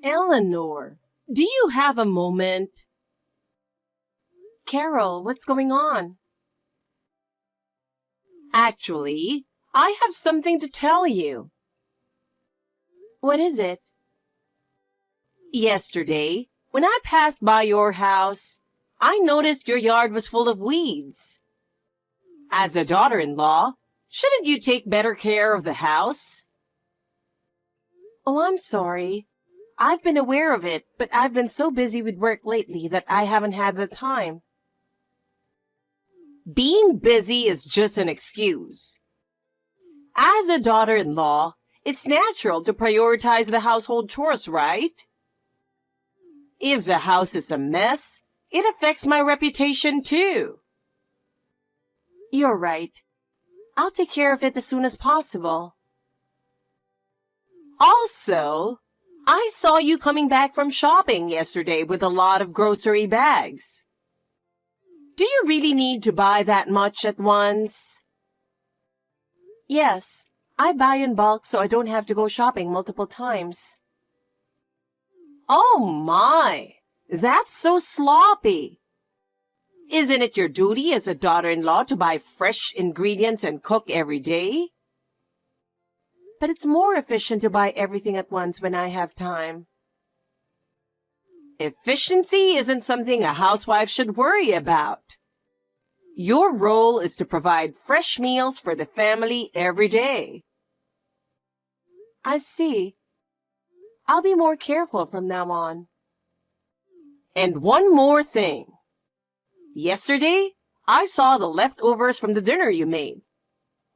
Eleanor, do you have a moment? Carol, what's going on? Actually, I have something to tell you. What is it? Yesterday, when I passed by your house, I noticed your yard was full of weeds. As a daughter-in-law, shouldn't you take better care of the house? Oh, I'm sorry. I've been aware of it, but I've been so busy with work lately that I haven't had the time. Being busy is just an excuse. As a daughter-in-law, it's natural to prioritize the household chores, right? If the house is a mess, it affects my reputation too. You're right. I'll take care of it as soon as possible. Also, I saw you coming back from shopping yesterday with a lot of grocery bags. Do you really need to buy that much at once? Yes, I buy in bulk so I don't have to go shopping multiple times. Oh my, that's so sloppy. Isn't it your duty as a daughter-in-law to buy fresh ingredients and cook every day? But it's more efficient to buy everything at once when I have time. Efficiency isn't something a housewife should worry about. Your role is to provide fresh meals for the family every day. I see. I'll be more careful from now on. And one more thing. Yesterday, I saw the leftovers from the dinner you made.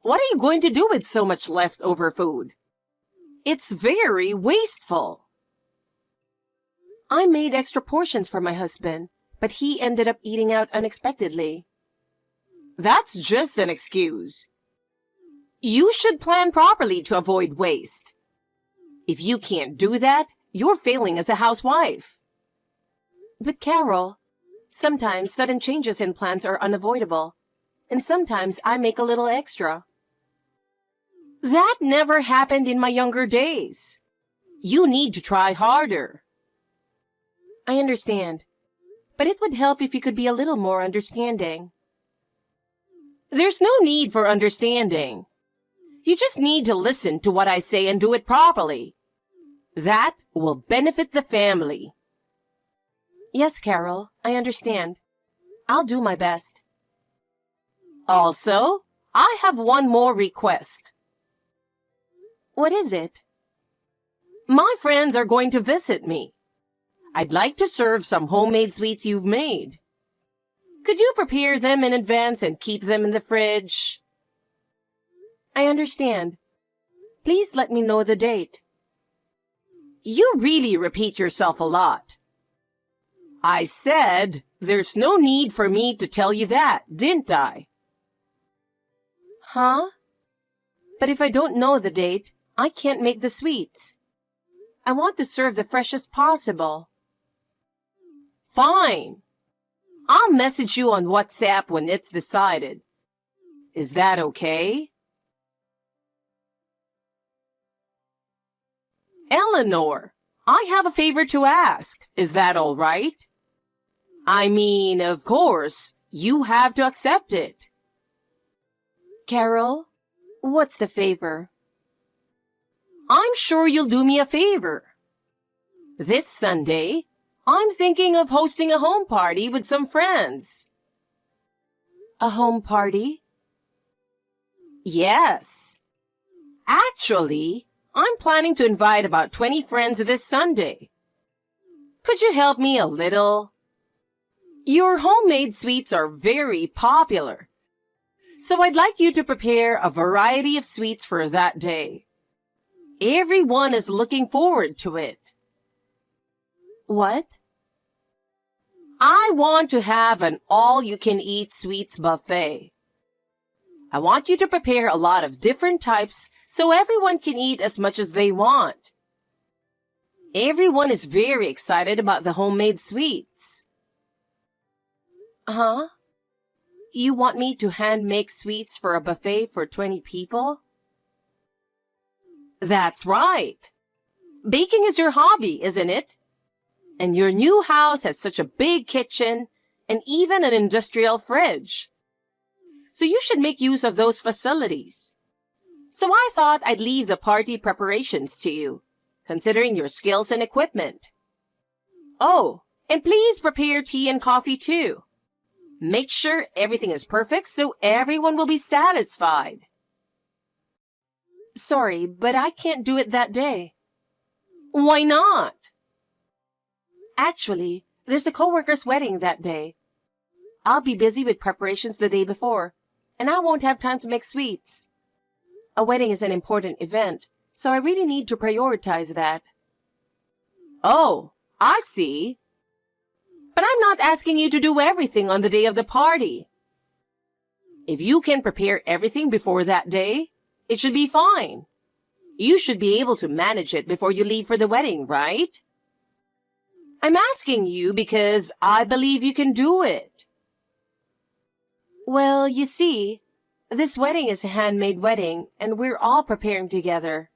What are you going to do with so much leftover food? It's very wasteful. I made extra portions for my husband, but he ended up eating out unexpectedly. That's just an excuse. You should plan properly to avoid waste. If you can't do that, you're failing as a housewife. But Carol, sometimes sudden changes in plans are unavoidable, and sometimes I make a little extra. That never happened in my younger days. You need to try harder. I understand, but it would help if you could be a little more understanding. There's no need for understanding. You just need to listen to what I say and do it properly. That will benefit the family. Yes, Carol, I understand. I'll do my best. Also, I have one more request. What is it? My friends are going to visit me. I'd like to serve some homemade sweets you've made. Could you prepare them in advance and keep them in the fridge? I understand. Please let me know the date. You really repeat yourself a lot. I said there's no need for me to tell you that, didn't I? Huh? But if I don't know the date, I can't make the sweets. I want to serve the freshest possible. Fine. I'll message you on WhatsApp when it's decided. Is that okay? Eleanor, I have a favor to ask. Is that all right? I mean, of course, you have to accept it. Carol, what's the favor? I'm sure you'll do me a favor. This Sunday, I'm thinking of hosting a home party with some friends. A home party? Yes. Actually, I'm planning to invite about 20 friends this Sunday. Could you help me a little? Your homemade sweets are very popular, so I'd like you to prepare a variety of sweets for that day. Everyone is looking forward to it. What? I want to have an all-you-can-eat sweets buffet. I want you to prepare a lot of different types so everyone can eat as much as they want. Everyone is very excited about the homemade sweets. Huh? You want me to hand-make sweets for a buffet for 20 people? That's right. Baking is your hobby, isn't it? And your new house has such a big kitchen and even an industrial fridge. So you should make use of those facilities. So I thought I'd leave the party preparations to you, considering your skills and equipment. Oh, and please prepare tea and coffee too. Make sure everything is perfect so everyone will be satisfied. Sorry, but I can't do it that day. Why not? Actually, there's a coworker's wedding that day. I'll be busy with preparations the day before, and I won't have time to make sweets. A wedding is an important event, so I really need to prioritize that. Oh, I see. But I'm not asking you to do everything on the day of the party. If you can prepare everything before that day, it should be fine. You should be able to manage it before you leave for the wedding, right? I'm asking you because I believe you can do it. Well, you see, this wedding is a handmade wedding, and we're all preparing together.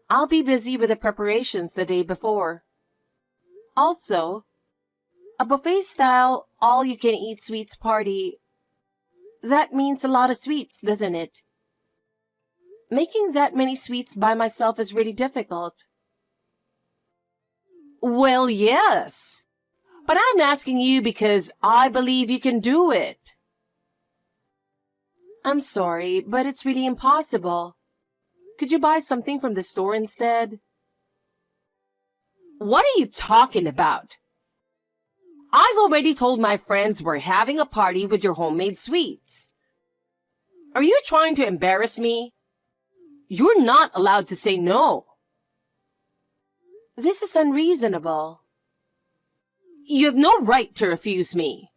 I'll be busy with the preparations the day before. Also, a buffet-style, all-you-can-eat sweets party, that means a lot of sweets, doesn't it? Making that many sweets by myself is really difficult. Well, yes. But I'm asking you because I believe you can do it. I'm sorry, but it's really impossible. Could you buy something from the store instead? What are you talking about? I've already told my friends we're having a party with your homemade sweets. Are you trying to embarrass me? You're not allowed to say no. This is unreasonable. You have no right to refuse me.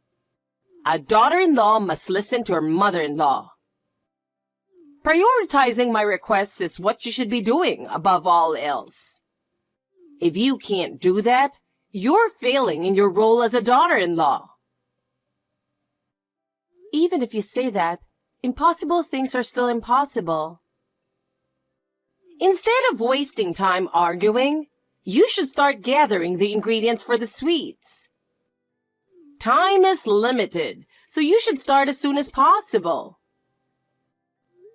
A daughter-in-law must listen to her mother-in-law. Prioritizing my requests is what you should be doing above all else. If you can't do that, you're failing in your role as a daughter-in-law. Even if you say that, impossible things are still impossible. Instead of wasting time arguing, you should start gathering the ingredients for the sweets. Time is limited, so you should start as soon as possible.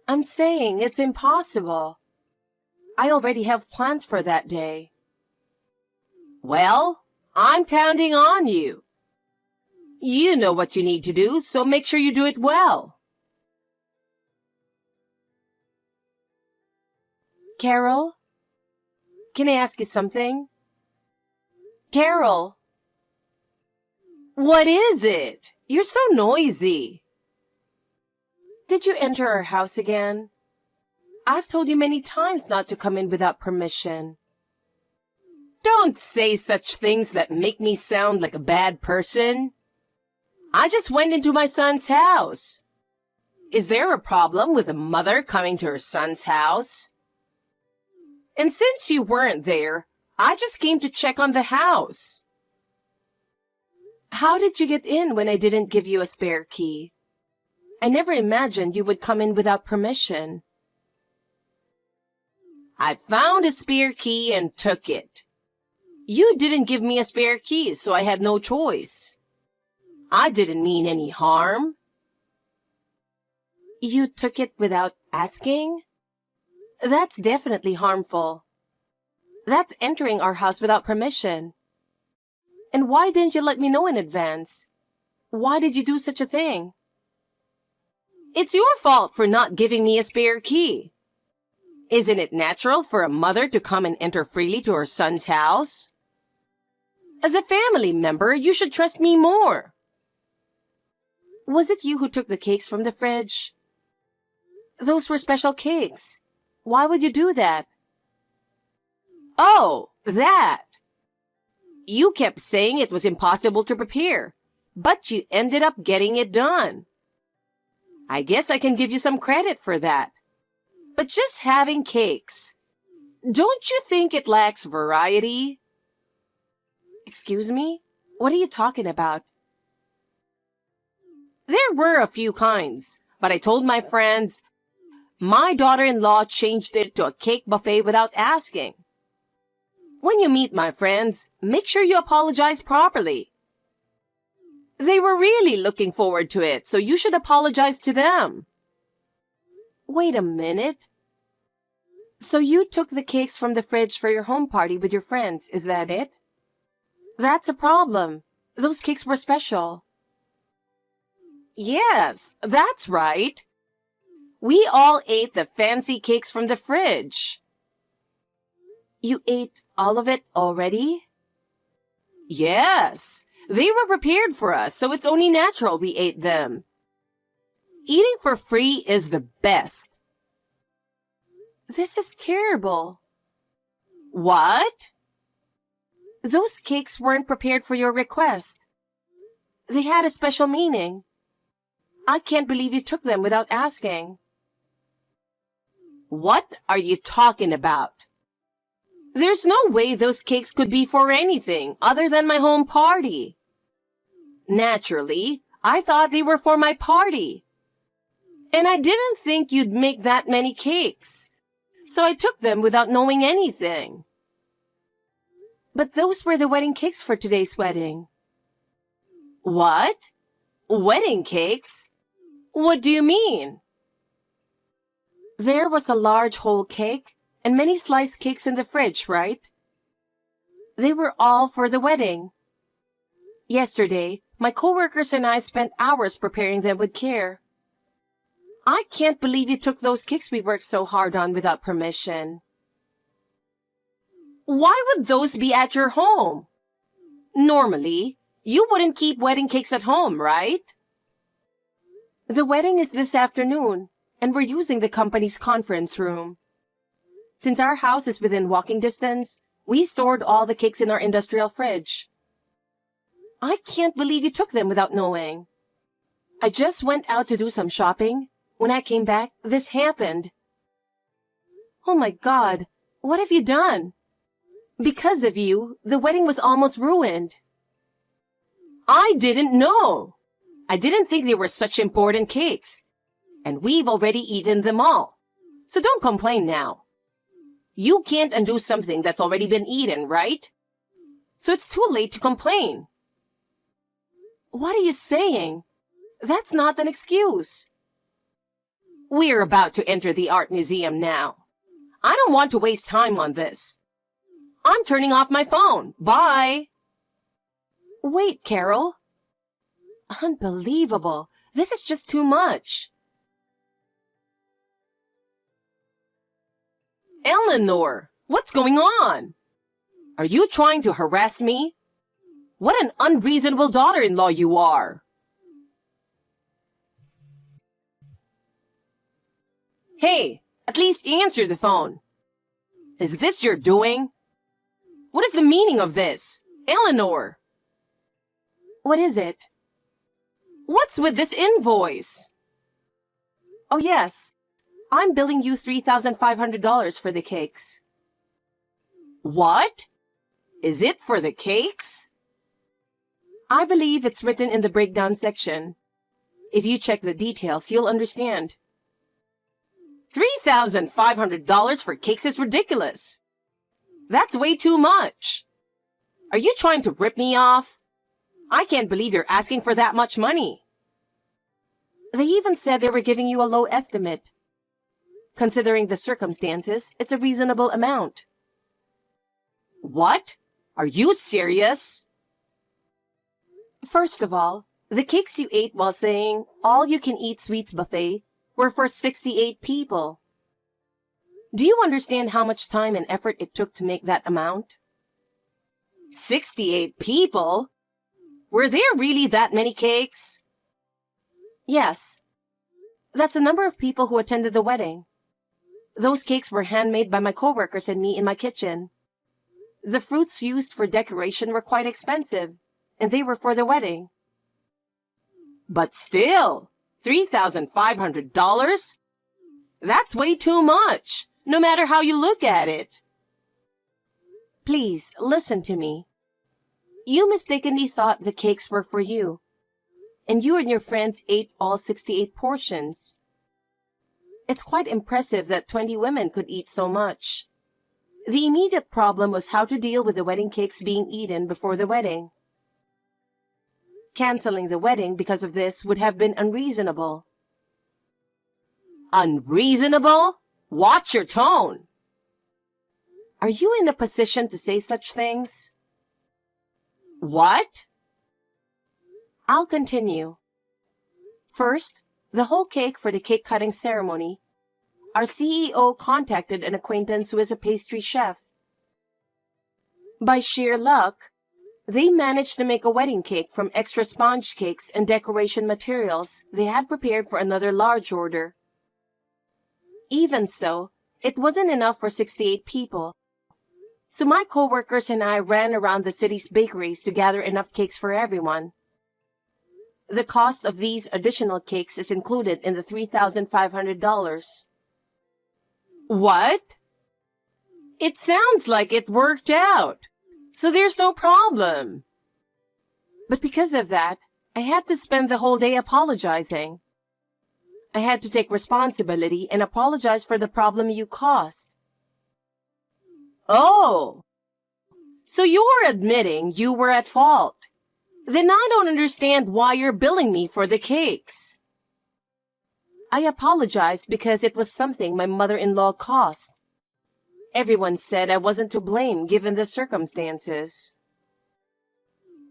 I'm saying it's impossible. I already have plans for that day. Well, I'm counting on you. You know what you need to do, so make sure you do it well. Carol? Can I ask you something? Carol! What is it? You're so noisy. Did you enter our house again? I've told you many times not to come in without permission. Don't say such things that make me sound like a bad person. I just went into my son's house. Is there a problem with a mother coming to her son's house? And since you weren't there, I just came to check on the house. How did you get in when I didn't give you a spare key? I never imagined you would come in without permission. I found a spare key and took it. You didn't give me a spare key, so I had no choice. I didn't mean any harm. You took it without asking? That's definitely harmful. That's entering our house without permission. And why didn't you let me know in advance? Why did you do such a thing? It's your fault for not giving me a spare key. Isn't it natural for a mother to come and enter freely to her son's house? As a family member, you should trust me more. Was it you who took the cakes from the fridge? Those were special cakes. Why would you do that? Oh, that! You kept saying it was impossible to prepare, but you ended up getting it done. I guess I can give you some credit for that. But just having cakes, don't you think it lacks variety? Excuse me? What are you talking about? There were a few kinds, but I told my friends, my daughter-in-law changed it to a cake buffet without asking. When you meet my friends, make sure you apologize properly. They were really looking forward to it, so you should apologize to them. Wait a minute. So you took the cakes from the fridge for your home party with your friends, is that it? That's a problem. Those cakes were special. Yes, that's right. We all ate the fancy cakes from the fridge. You ate all of it already? Yes, they were prepared for us, so it's only natural we ate them. Eating for free is the best. This is terrible. What? Those cakes weren't prepared for your request. They had a special meaning. I can't believe you took them without asking. What are you talking about? There's no way those cakes could be for anything other than my home party. Naturally, I thought they were for my party. And I didn't think you'd make that many cakes, so I took them without knowing anything. But those were the wedding cakes for today's wedding. What? Wedding cakes? What do you mean? There was a large whole cake and many sliced cakes in the fridge, right? They were all for the wedding. Yesterday, my coworkers and I spent hours preparing them with care. I can't believe you took those cakes we worked so hard on without permission. Why would those be at your home? Normally, you wouldn't keep wedding cakes at home, right? The wedding is this afternoon, and we're using the company's conference room. Since our house is within walking distance, we stored all the cakes in our industrial fridge. I can't believe you took them without knowing. I just went out to do some shopping. When I came back, this happened. Oh my God, what have you done? Because of you, the wedding was almost ruined. I didn't know. I didn't think they were such important cakes. And we've already eaten them all. So don't complain now. You can't undo something that's already been eaten, right? So it's too late to complain. What are you saying? That's not an excuse. We're about to enter the art museum now. I don't want to waste time on this. I'm turning off my phone. Bye. Wait, Carol. Unbelievable. This is just too much. Eleanor, what's going on? Are you trying to harass me? What an unreasonable daughter-in-law you are. Hey, at least answer the phone. Is this your doing? What is the meaning of this? Eleanor! What is it? What's with this invoice? Oh yes, I'm billing you $3,500 for the cakes. What? Is it for the cakes? I believe it's written in the breakdown section. If you check the details, you'll understand. $3,500 for cakes is ridiculous. That's way too much. Are you trying to rip me off? I can't believe you're asking for that much money. They even said they were giving you a low estimate. Considering the circumstances, it's a reasonable amount. What? Are you serious? First of all, the cakes you ate while saying all-you-can-eat sweets buffet were for 68 people. Do you understand how much time and effort it took to make that amount? 68 people? Were there really that many cakes? Yes. That's the number of people who attended the wedding. Those cakes were handmade by my coworkers and me in my kitchen. The fruits used for decoration were quite expensive, and they were for the wedding. But still, $3,500? That's way too much, no matter how you look at it. Please, listen to me. You mistakenly thought the cakes were for you, and you and your friends ate all 68 portions. It's quite impressive that 20 women could eat so much. The immediate problem was how to deal with the wedding cakes being eaten before the wedding. Canceling the wedding because of this would have been unreasonable. Unreasonable? Watch your tone! Are you in a position to say such things? What? I'll continue. First, the whole cake for the cake-cutting ceremony. Our CEO contacted an acquaintance who is a pastry chef. By sheer luck, they managed to make a wedding cake from extra sponge cakes and decoration materials they had prepared for another large order. Even so, it wasn't enough for 68 people. So my coworkers and I ran around the city's bakeries to gather enough cakes for everyone. The cost of these additional cakes is included in the $3,500. What? It sounds like it worked out, so there's no problem. But because of that, I had to spend the whole day apologizing. I had to take responsibility and apologize for the problem you caused. Oh, so you're admitting you were at fault. Then I don't understand why you're billing me for the cakes. I apologized because it was something my mother-in-law caused. Everyone said I wasn't to blame given the circumstances.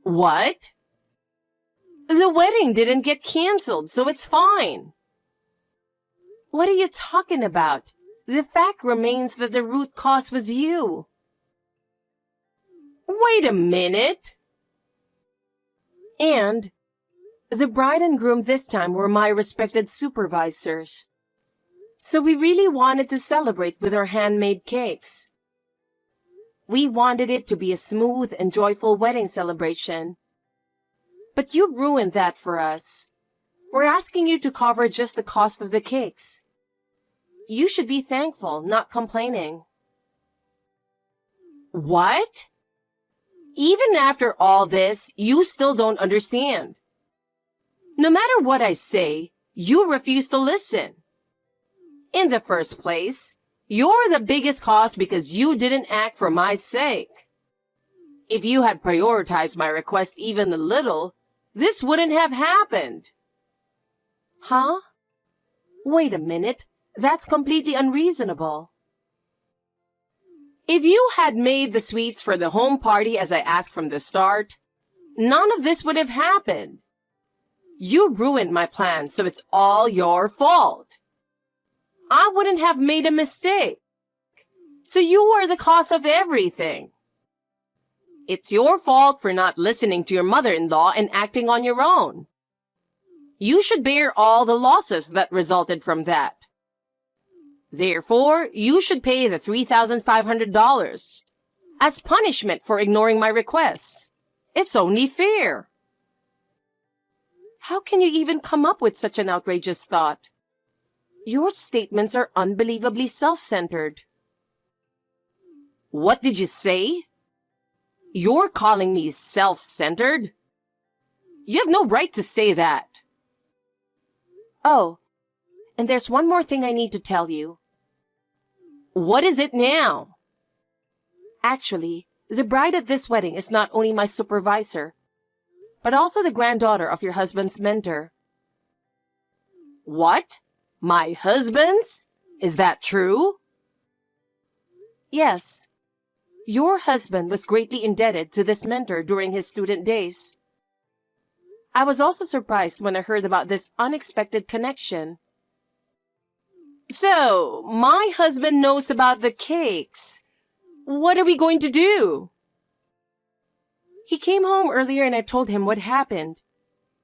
What? The wedding didn't get canceled, so it's fine. What are you talking about? The fact remains that the root cause was you. Wait a minute. And the bride and groom this time were my respected supervisors. So we really wanted to celebrate with our handmade cakes. We wanted it to be a smooth and joyful wedding celebration. But you ruined that for us. We're asking you to cover just the cost of the cakes. You should be thankful, not complaining. What? Even after all this, you still don't understand. No matter what I say, you refuse to listen. In the first place, you're the biggest cause because you didn't act for my sake. If you had prioritized my request even a little, this wouldn't have happened. Huh? Wait a minute. That's completely unreasonable. If you had made the sweets for the home party as I asked from the start, none of this would have happened. You ruined my plan, so it's all your fault. I wouldn't have made a mistake. So you are the cause of everything. It's your fault for not listening to your mother-in-law and acting on your own. You should bear all the losses that resulted from that. Therefore, you should pay the $3,500 as punishment for ignoring my requests. It's only fair. How can you even come up with such an outrageous thought? Your statements are unbelievably self-centered. What did you say? You're calling me self-centered? You have no right to say that. Oh, and there's one more thing I need to tell you. What is it now? Actually, the bride at this wedding is not only my supervisor, but also the granddaughter of your husband's mentor. What? My husband's? Is that true? Yes. Your husband was greatly indebted to this mentor during his student days. I was also surprised when I heard about this unexpected connection. So, my husband knows about the cakes. What are we going to do? He came home earlier and I told him what happened.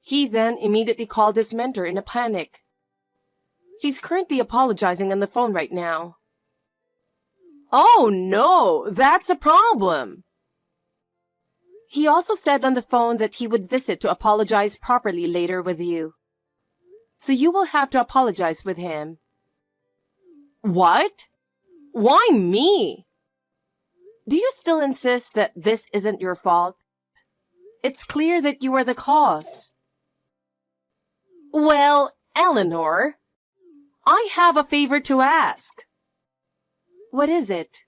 He then immediately called his mentor in a panic. He's currently apologizing on the phone right now. Oh no, that's a problem. He also said on the phone that he would visit to apologize properly later with you. So you will have to apologize with him. What? Why me? Do you still insist that this isn't your fault? It's clear that you are the cause. Well, Eleanor, I have a favor to ask. What is it?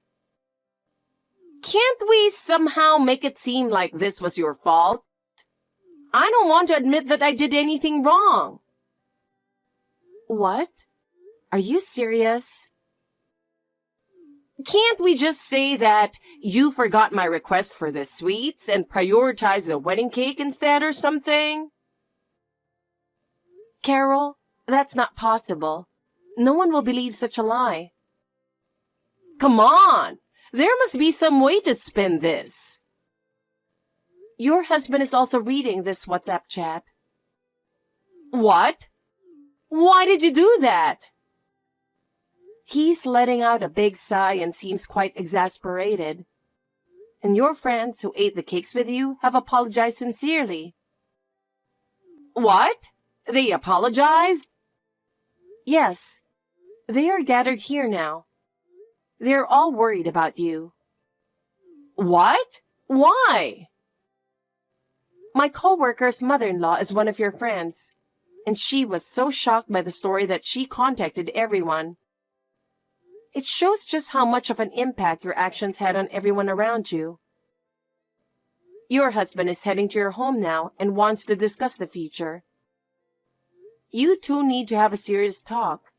Can't we somehow make it seem like this was your fault? I don't want to admit that I did anything wrong. What? Are you serious? Can't we just say that you forgot my request for the sweets and prioritize the wedding cake instead or something? Carol, that's not possible. No one will believe such a lie. Come on! There must be some way to spin this. Your husband is also reading this WhatsApp chat. What? Why did you do that? He's letting out a big sigh and seems quite exasperated. And your friends who ate the cakes with you have apologized sincerely. What? They apologized? Yes. They are gathered here now. They're all worried about you. What? Why? My co-worker's mother-in-law is one of your friends, and she was so shocked by the story that she contacted everyone. It shows just how much of an impact your actions had on everyone around you. Your husband is heading to your home now and wants to discuss the future. You two need to have a serious talk.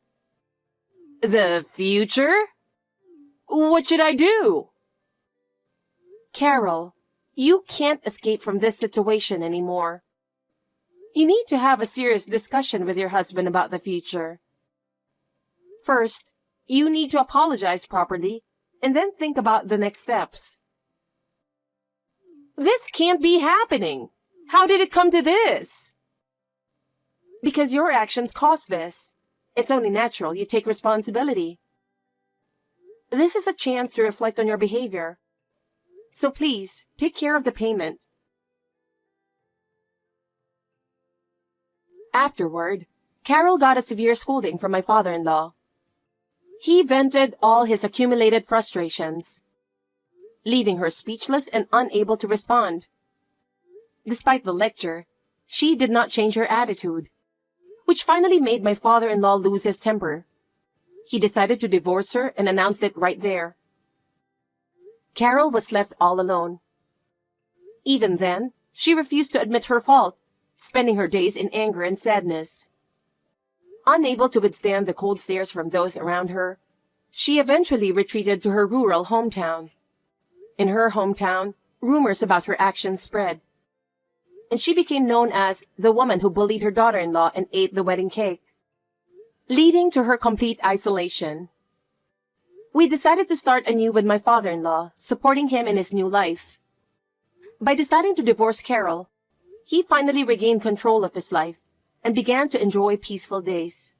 The future? What should I do? Carol, you can't escape from this situation anymore. You need to have a serious discussion with your husband about the future. First, you need to apologize properly and then think about the next steps. This can't be happening. How did it come to this? Because your actions caused this. It's only natural you take responsibility. This is a chance to reflect on your behavior. So please, take care of the payment. Afterward, Carol got a severe scolding from my father-in-law. He vented all his accumulated frustrations, leaving her speechless and unable to respond. Despite the lecture, she did not change her attitude, which finally made my father-in-law lose his temper. He decided to divorce her and announced it right there. Carol was left all alone. Even then, she refused to admit her fault, spending her days in anger and sadness. Unable to withstand the cold stares from those around her, she eventually retreated to her rural hometown. In her hometown, rumors about her actions spread, and she became known as the woman who bullied her daughter-in-law and ate the wedding cake, leading to her complete isolation. We decided to start anew with my father-in-law, supporting him in his new life. By deciding to divorce Carol, he finally regained control of his life and began to enjoy peaceful days.